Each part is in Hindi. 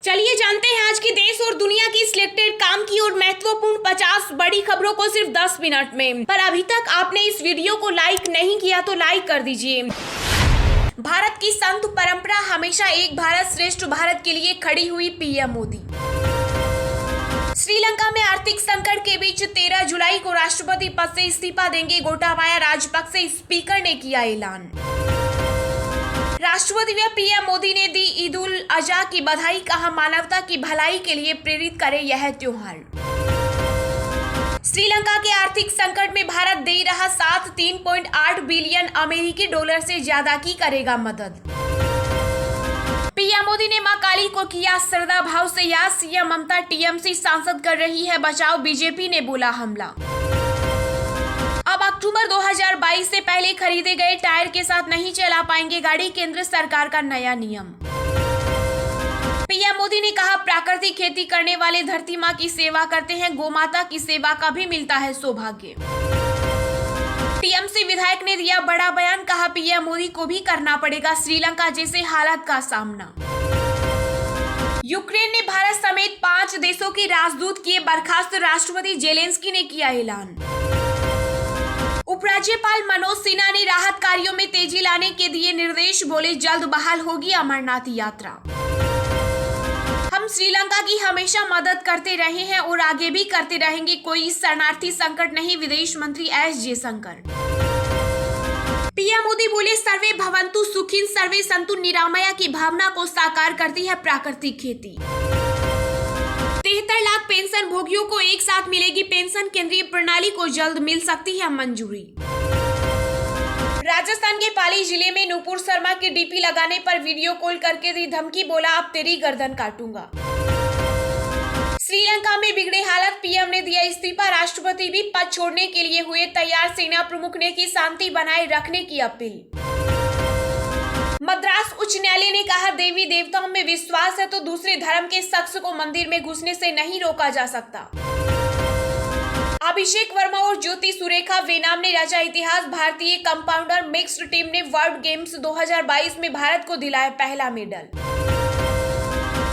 चलिए जानते हैं आज की देश और दुनिया की सिलेक्टेड काम की और महत्वपूर्ण 50 बड़ी खबरों को सिर्फ 10 मिनट में। पर अभी तक आपने इस वीडियो को लाइक नहीं किया तो लाइक कर दीजिए। भारत की संत परंपरा हमेशा एक भारत श्रेष्ठ भारत के लिए खड़ी हुई पीएम मोदी। श्रीलंका में आर्थिक संकट के बीच 13 जुलाई को राष्ट्रपति पद से इस्तीफा देंगे गोटाबाया राजपक्षे, स्पीकर ने किया ऐलान। राष्ट्रपति व पीएम मोदी ने दी ईद उल अजहा की बधाई, कहा मानवता की भलाई के लिए प्रेरित करे यह त्योहार। श्रीलंका के आर्थिक संकट में भारत दे रहा साथ 3.8 बिलियन अमेरिकी डॉलर से ज्यादा की करेगा मदद। पीएम मोदी ने मां काली को किया श्रद्धा भाव से याद, सीएम ममता टीएमसी सांसद कर रही है बचाव, बीजेपी ने बोला हमला। अब अक्टूबर 2022 से पहले खरीदे गए टायर के साथ नहीं चला पाएंगे गाड़ी, केंद्र सरकार का नया नियम। पीएम मोदी ने कहा प्राकृतिक खेती करने वाले धरती मां की सेवा करते हैं, गोमाता की सेवा का भी मिलता है सौभाग्य। टीएमसी विधायक ने दिया बड़ा बयान, कहा पीएम मोदी को भी करना पड़ेगा श्रीलंका जैसे हालात का सामना। यूक्रेन ने भारत समेत 5 देशों के राजदूत किए बर्खास्त, राष्ट्रपति जेलेंस्की ने किया ऐलान। उपराज्यपाल मनोज सिन्हा ने राहत कार्यों में तेजी लाने के दिए निर्देश, बोले जल्द बहाल होगी अमरनाथ यात्रा। हम श्रीलंका की हमेशा मदद करते रहे हैं और आगे भी करते रहेंगे, कोई शरणार्थी संकट नहीं, विदेश मंत्री एस जयशंकर। पीएम मोदी बोले सर्वे भवन्तु सुखिन सर्वे सन्तु निरामया की भावना को साकार करती है प्राकृतिक खेती। 73 लाख पेंशन भोगियों को एक साथ मिलेगी पेंशन, केंद्रीय प्रणाली को जल्द मिल सकती है मंजूरी। राजस्थान के पाली जिले में नूपुर शर्मा की डीपी लगाने पर वीडियो कॉल करके दी धमकी, बोला अब तेरी गर्दन काटूंगा। श्रीलंका में बिगड़े हालत, पीएम ने दिया इस्तीफा, राष्ट्रपति भी पद छोड़ने के लिए हुए तैयार, सेना प्रमुख ने की शांति बनाए रखने की अपील। मद्रास उच्च न्यायालय ने कहा देवी देवताओं में विश्वास है तो दूसरे धर्म के शख्स को मंदिर में घुसने से नहीं रोका जा सकता। अभिषेक वर्मा और ज्योति सुरेखा वेनाम ने रचा इतिहास, भारतीय कंपाउंडर मिक्स्ड टीम ने वर्ल्ड गेम्स 2022 में भारत को दिलाया पहला मेडल।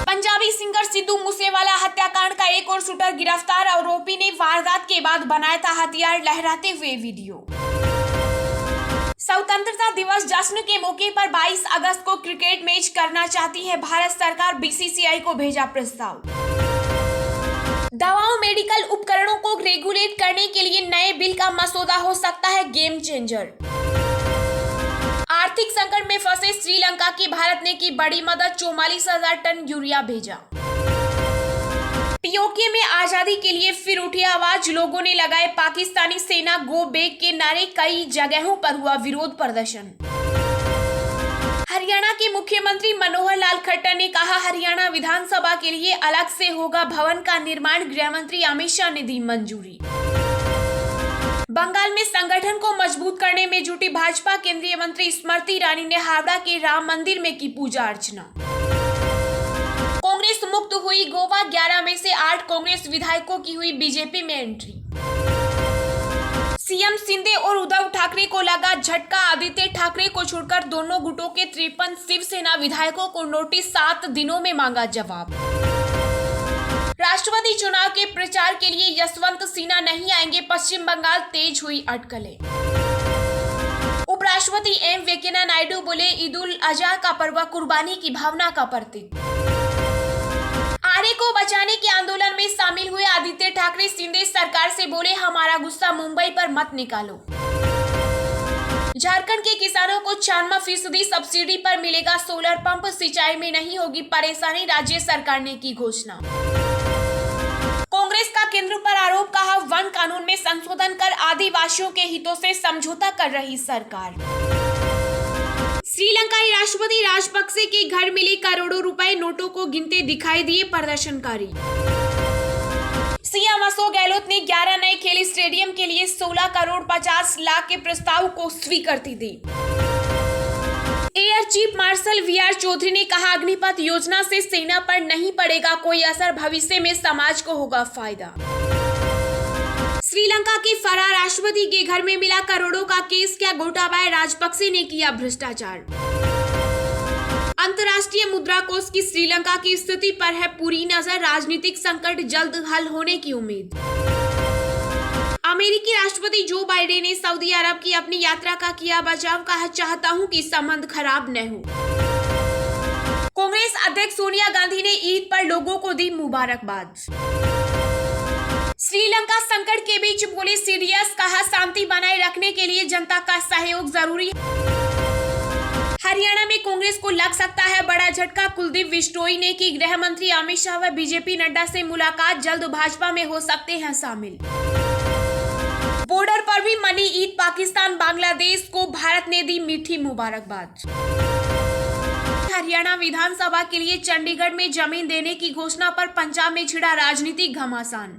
पंजाबी सिंगर सिद्धू मूसेवाला हत्याकांड का एक और शूटर गिरफ्तार, आरोपी ने वारदात के बाद बनाया था हथियार लहराते हुए वीडियो। स्वतंत्रता दिवस जश्न के मौके पर 22 अगस्त को क्रिकेट मैच करना चाहती है भारत सरकार, बीसीसीआई को भेजा प्रस्ताव। दवाओं मेडिकल उपकरणों को रेगुलेट करने के लिए नए बिल का मसौदा हो सकता है गेम चेंजर। आर्थिक संकट में फंसे श्रीलंका की भारत ने की बड़ी मदद, 44,000 टन यूरिया भेजा। पीओके में आजादी के लिए फिर उठी आवाज, लोगों ने लगाए पाकिस्तानी सेना गो बैक के नारे, कई जगहों पर हुआ विरोध प्रदर्शन। हरियाणा के मुख्यमंत्री मनोहर लाल खट्टर ने कहा हरियाणा विधानसभा के लिए अलग से होगा भवन का निर्माण, गृह मंत्री अमित शाह ने दी मंजूरी। बंगाल में संगठन को मजबूत करने में जुटी भाजपा, केंद्रीय मंत्री स्मृति ईरानी ने हावड़ा के राम मंदिर में की पूजा अर्चना। कांग्रेस मुक्त हुई गोवा, 11 में से 8 कांग्रेस विधायकों की हुई बीजेपी में एंट्री। सीएम शिंदे और उद्धव ठाकरे को लगा झटका, आदित्य ठाकरे को छोड़कर दोनों गुटों के 53 शिवसेना विधायकों को नोटिस, 7 दिनों में मांगा जवाब। राष्ट्रपति चुनाव के प्रचार के लिए यशवंत सिन्हा नहीं आएंगे, पश्चिम बंगाल तेज हुई अटकलें। उपराष्ट्रपति एम वेंकैया नायडू बोले ईद उल अजहा का पर्व कुर्बानी की भावना का प्रतीक। आर्य को बचाने के आंदोलन में शामिल हुए आदित्य ठाकरे, शिंदे सरकार से बोले हमारा गुस्सा मुंबई पर मत निकालो। झारखंड के किसानों को 96% सब्सिडी पर मिलेगा सोलर पंप, सिंचाई में नहीं होगी परेशानी, राज्य सरकार ने की घोषणा। कांग्रेस का केंद्र पर आरोप, कहा वन कानून में संशोधन कर आदिवासियों के हितों से समझौता कर रही सरकार। श्रीलंकाई राष्ट्रपति राजपक्षे के घर मिले करोड़ों रुपए, नोटों को गिनते दिखाई दिए प्रदर्शनकारी। सीएम अशोक गहलोत ने 11 नए खेल स्टेडियम के लिए 16 करोड़ 50 लाख के प्रस्ताव को स्वीकृति दी। Air chief marshal VR Chaudhary ने कहा अग्निपथ योजना से सेना पर नहीं पड़ेगा कोई असर, भविष्य में समाज को होगा फायदा। श्रीलंका के फरार राष्ट्रपति के घर में मिला करोड़ों का केस, क्या गोटाबाया राजपक्षे ने किया भ्रष्टाचार। अंतर्राष्ट्रीय मुद्रा कोष की श्रीलंका की स्थिति पर है पूरी नजर, राजनीतिक संकट जल्द हल होने की उम्मीद। अमेरिकी राष्ट्रपति जो बाइडेन ने सऊदी अरब की अपनी यात्रा का किया बचाव, कहा चाहता हूं कि संबंध खराब न हो। कांग्रेस अध्यक्ष सोनिया गांधी ने ईद पर लोगों को दी मुबारकबाद। श्रीलंका संकट के बीच बोले सीरियस, कहा शांति बनाए रखने के लिए जनता का सहयोग जरूरी। हरियाणा में कांग्रेस को लग सकता है बड़ा झटका, कुलदीप बिश्नोई ने की गृह मंत्री अमित शाह व बीजेपी नड्डा से मुलाकात, जल्द भाजपा में हो सकते हैं शामिल। बॉर्डर पर भी मनी ईद, पाकिस्तान बांग्लादेश को भारत ने दी मीठी मुबारकबाद। हरियाणा विधानसभा के लिए चंडीगढ़ में जमीन देने की घोषणा पर पंजाब में छिड़ा राजनीतिक घमासान।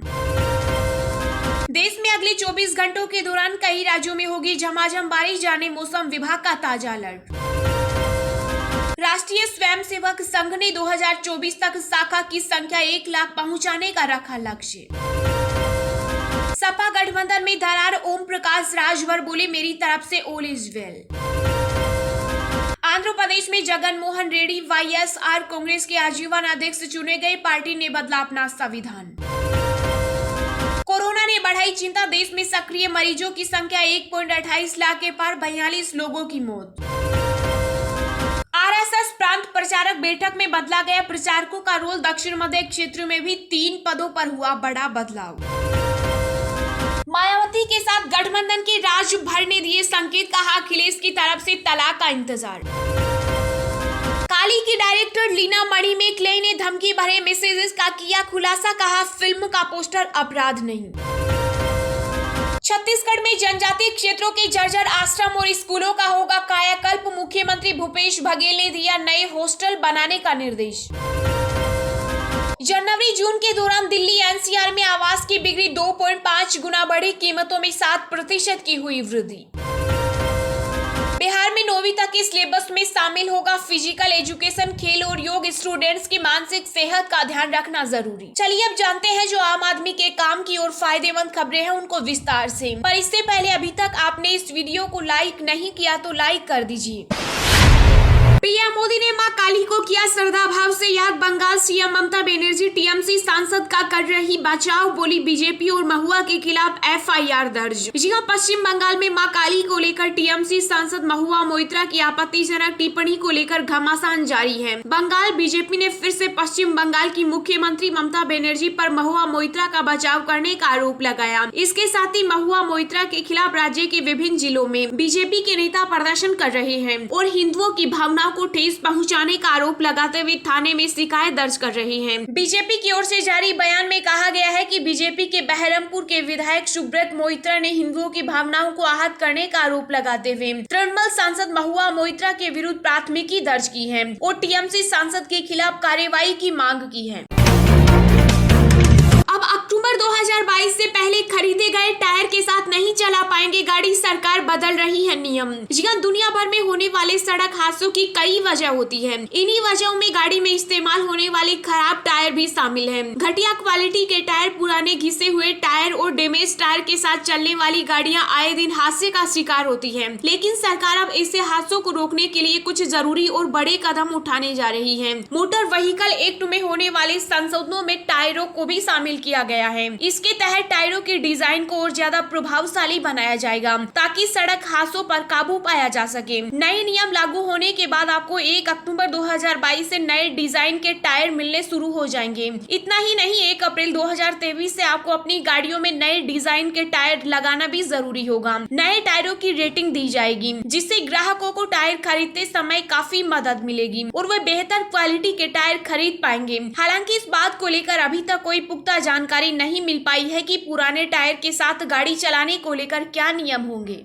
देश में अगले 24 घंटों के दौरान कई राज्यों में होगी झमाझम बारिश, जाने मौसम विभाग का ताजा अलर्ट। राष्ट्रीय स्वयंसेवक संघ ने 2024 तक शाखा की संख्या 1 लाख पहुंचाने का रखा लक्ष्य। सपा गठबंधन में दरार, ओम प्रकाश राजभर बोले मेरी तरफ से all is well. Andhra Pradesh में जगन मोहन रेड्डी वाईएसआर कांग्रेस के आजीवन अध्यक्ष चुने गए, पार्टी ने बदला अपना संविधान। कोरोना ने बढ़ाई चिंता, देश में सक्रिय मरीजों की संख्या 1.28 लाख के पार, 42 लोगों की मौत। आरएसएस प्रांत प्रचारक बैठक में बदला गया प्रचारकों का रोल, दक्षिण मध्य क्षेत्र में भी 3 पदों पर हुआ बड़ा बदलाव। मायावती के साथ गठबंधन के राजभर ने दिए संकेत, कहा अखिलेश की तरफ से तलाक का इंतजार। काली की डायरेक्टर लीना मणि में क्ले ने धमकी भरे मैसेजेस का किया खुलासा, कहा फिल्म का पोस्टर अपराध नहीं। छत्तीसगढ़ में जनजातीय क्षेत्रों के जर्जर आश्रम और स्कूलों का होगा कायाकल्प, मुख्यमंत्री भूपेश बघेल ने दिया नए हॉस्टल बनाने का निर्देश। जनवरी जून के दौरान दिल्ली एनसीआर में आवास की बिक्री 2.5 गुना बढ़ी, कीमतों में 7% की हुई वृद्धि। बिहार में 9वीं तक के सिलेबस में शामिल होगा फिजिकल एजुकेशन, खेल और योग, स्टूडेंट्स की मानसिक सेहत का ध्यान रखना जरूरी। चलिए अब जानते हैं जो आम आदमी के काम की और फायदेमंद खबरें हैं उनको विस्तार से। पर इससे पहले अभी तक आपने इस वीडियो को लाइक नहीं किया तो लाइक कर दीजिए। पीएम मोदी ने मां काली को किया श्रद्धा भाव से याद, बंगाल सीएम ममता बनर्जी टीएमसी सांसद का कर रही बचाव, बोली बीजेपी और महुआ के खिलाफ एफआईआर दर्ज। जी हां, पश्चिम बंगाल में मां काली को लेकर टीएमसी सांसद महुआ मोइत्रा की आपत्तिजनक टिप्पणी को लेकर घमासान जारी है। बंगाल बीजेपी ने फिर से पश्चिम बंगाल की मुख्यमंत्री ममता बनर्जी पर महुआ मोइत्रा का बचाव करने का आरोप लगाया। इसके साथ ही महुआ मोइत्रा के खिलाफ राज्य के विभिन्न जिलों में बीजेपी के नेता प्रदर्शन कर रहे हैं और हिंदुओं की भावना को ठेस पहुंचाने का आरोप लगाते हुए थाने में शिकायत दर्ज कर रहे हैं। बीजेपी की ओर से जारी बयान में कहा गया है कि बीजेपी के बहरमपुर के विधायक सुब्रत मोइत्रा ने हिंदुओं की भावनाओं को आहत करने का आरोप लगाते हुए तृणमूल सांसद महुआ मोइत्रा के विरुद्ध प्राथमिकी दर्ज की है और टीएमसी सांसद के खिलाफ कार्रवाई की मांग की है। अब अक्टूबर 2022 से पहले खरीदे गए टायर के साथ नहीं चला पाएंगे गाड़ी, सरकार बदल रही है नियम। जी हां, दुनिया भर में होने वाले सड़क हादसों की कई वजह होती है। इन्हीं वजहों में गाड़ी में इस्तेमाल होने वाले खराब टायर भी शामिल हैं। घटिया क्वालिटी के टायर, पुराने घिसे हुए टायर और डैमेज टायर के साथ चलने वाली गाड़ियां आए दिन हादसे का शिकार होती है। लेकिन सरकार अब ऐसे हादसों को रोकने के लिए कुछ जरूरी और बड़े कदम उठाने जा रही है। मोटर व्हीकल एक्ट में होने वाले संशोधनों में टायरों को भी शामिल किया गया है। इसके तहत टायरों की डिजाइन को और ज्यादा प्रभावशाली बनाया जाएगा ताकि सड़क हादसों पर काबू पाया जा सके। नए नियम लागू होने के बाद आपको 1 अक्टूबर 2022 से नए डिजाइन के टायर मिलने शुरू हो जाएंगे। इतना ही नहीं, 1 अप्रैल 2023 से आपको अपनी गाड़ियों में नए डिजाइन के टायर लगाना भी जरूरी होगा। नए टायरों की रेटिंग दी जाएगी जिससे ग्राहकों को टायर खरीदते समय काफी मदद मिलेगी और वे बेहतर क्वालिटी के टायर खरीद पाएंगे। हालांकि इस बात को लेकर अभी तक कोई पुख्ता जानकारी नहीं मिल पाई है कि पुराने टायर के साथ गाड़ी चलाने को लेकर क्या नियम होंगे।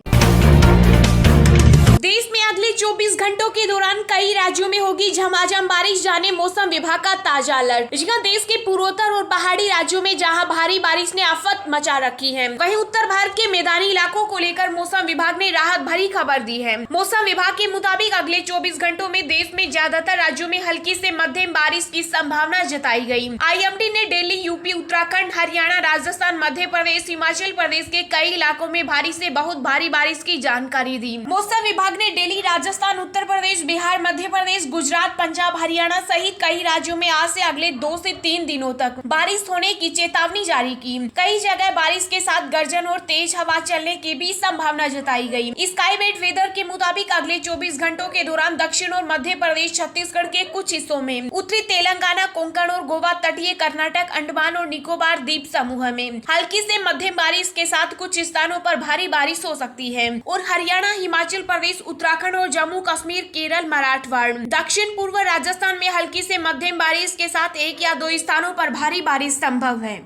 देश में अगले 24 घंटों के दौरान कई राज्यों में होगी झमाझम बारिश, जाने मौसम विभाग का ताजा अलर्ट। देश के पूर्वोत्तर और पहाड़ी राज्यों में जहां भारी बारिश ने आफत मचा रखी है, वहीं उत्तर भारत के मैदानी इलाकों को लेकर मौसम विभाग ने राहत भरी खबर दी है। मौसम विभाग के मुताबिक अगले 24 घंटों में देश में ज्यादातर राज्यों में हल्की से मध्यम बारिश की संभावना जताई गई। IMD ने दिल्ली, यूपी, उत्तराखंड, हरियाणा, राजस्थान, मध्य प्रदेश, हिमाचल प्रदेश के कई इलाकों में भारी से बहुत भारी बारिश की जानकारी दी। मौसम विभाग विभाग ने दिल्ली, राजस्थान, उत्तर प्रदेश, बिहार, मध्य प्रदेश, गुजरात, पंजाब, हरियाणा सहित कई राज्यों में आज से अगले 2 से 3 दिनों तक बारिश होने की चेतावनी जारी की। कई जगह बारिश के साथ गर्जन और तेज हवा चलने की भी संभावना जताई गई। स्काईमेट वेदर के मुताबिक अगले 24 घंटों के दौरान दक्षिण और मध्य प्रदेश, छत्तीसगढ़ के कुछ हिस्सों में, उत्तरी तेलंगाना, कोंकण और गोवा, तटीय कर्नाटक, अंडमान और निकोबार द्वीप समूह में हल्की से मध्यम बारिश के साथ कुछ स्थानों पर भारी बारिश हो सकती है और हरियाणा, हिमाचल प्रदेश, उत्तराखंड और जम्मू कश्मीर, केरल, मराठवाड़ा, दक्षिण पूर्व राजस्थान में हल्की से मध्यम बारिश के साथ 1 या 2 स्थानों पर भारी बारिश संभव है।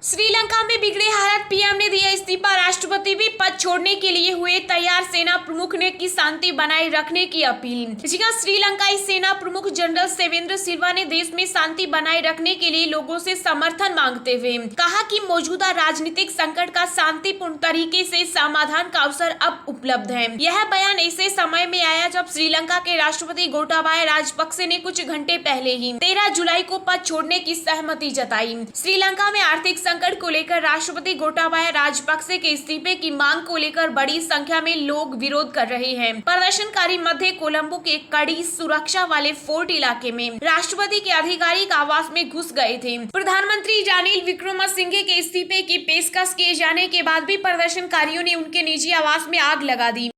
श्रीलंका में बिगड़े हालात, पीएम ने दिया इस्तीफा, राष्ट्रपति भी पद छोड़ने के लिए हुए तैयार, सेना प्रमुख ने की शांति बनाए रखने की अपील। श्रीलंकाई सेना प्रमुख जनरल सेवेंद्र सिल्वा ने देश में शांति बनाए रखने के लिए लोगों से समर्थन मांगते हुए कहा कि मौजूदा राजनीतिक संकट का शांतिपूर्ण तरीके से समाधान का अवसर अब उपलब्ध है। यह बयान ऐसे समय में आया जब श्रीलंका के राष्ट्रपति गोटाबाया राजपक्से ने कुछ घंटे पहले ही 13 जुलाई को पद छोड़ने की सहमति जताई। श्रीलंका में आर्थिक संकट को लेकर राष्ट्रपति गोटाबाया राजपक्से के इस्तीफे की मांग को लेकर बड़ी संख्या में लोग विरोध कर रहे हैं। प्रदर्शनकारी मध्य कोलंबो के कड़ी सुरक्षा वाले फोर्ट इलाके में राष्ट्रपति के आधिकारिक आवास में घुस गए थे। प्रधानमंत्री रानिल विक्रमसिंघे के इस्तीफे की पेशकश किए जाने के बाद भी प्रदर्शनकारियों ने उनके निजी आवास में आग लगा दी।